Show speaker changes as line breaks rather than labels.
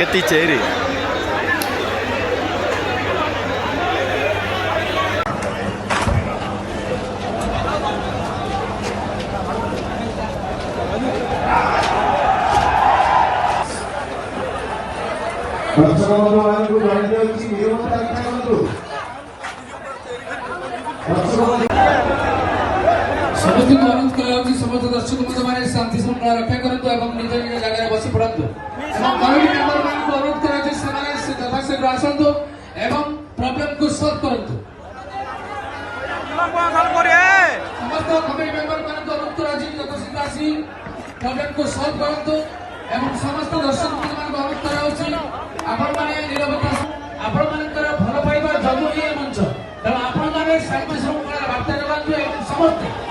keticeeri.
समस्त अनुरोध करा समस्त दर्शक बंधु मैंने शांति श्रृंखला रक्षा करतु एवं निज निज जगह बसी पड़तु कमिटी मेंबर मान को अनुरोध करा यथाशीघ्र आसतु एवं प्रॉब्लम को सॉल्व करतु। समस्त कमिटी मेंबर मान को अनुरोध करा यथाशीघ्र आसी प्रॉब्लम को सॉल्व करतु एवं समस्त दर्शक बंधु मान को अनुरोध करा आपण माने निरवता आपण मानकर भल पाइबा जगो ये मंच तेणु आपण माने शांति श्रृंखला वार्ता करतु एवं समस्त